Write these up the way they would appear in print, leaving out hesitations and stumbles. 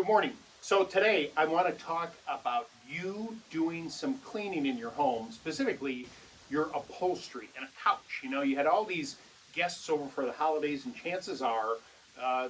morning. So today I want to talk about you doing some cleaning in your home, specifically your upholstery and a couch. You know, you had all these guests over for the holidays, and chances are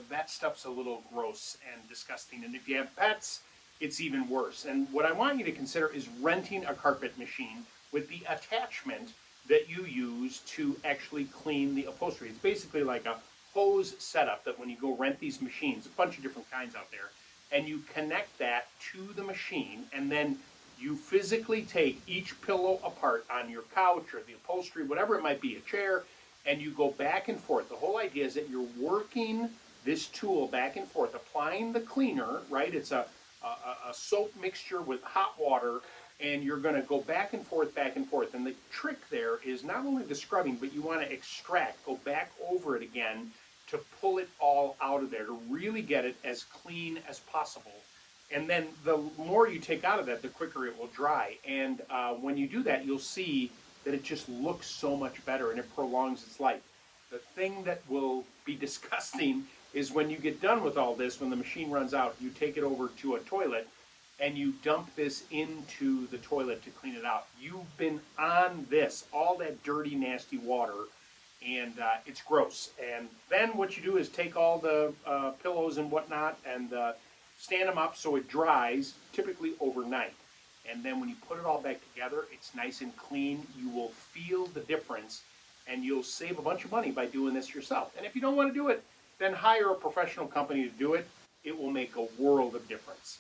that stuff's a little gross and disgusting. And if you have pets, it's even worse. And what I want you to consider is renting a carpet machine with the attachment that you use to actually clean the upholstery. It's basically like a hose setup that when you go rent these machines, a bunch of different kinds out there, and you connect that to the machine, and then you physically take each pillow apart on your couch or the upholstery, whatever it might be, a chair, and you go back and forth. The whole idea is that you're working this tool back and forth, applying the cleaner, right? It's a soap mixture with hot water, and you're going to go back and forth, back and forth. And the trick there is not only the scrubbing, but you want to extract, go back over it again to pull it all out of there, to really get it as clean as possible. And then the more you take out of that, the quicker it will dry. And when you do that, you'll see that it just looks so much better and it prolongs its life. The thing that will be disgusting is when you get done with all this, when the machine runs out, you take it over to a toilet and you dump this into the toilet to clean it out. You've been on this, all that dirty, nasty water, and it's gross. And then what you do is take all the pillows and whatnot and stand them up so it dries, typically overnight. And then when you put it all back together, it's nice and clean. You will feel the difference, and you'll save a bunch of money by doing this yourself. And if you don't want to do it, then hire a professional company to do it. It will make a world of difference.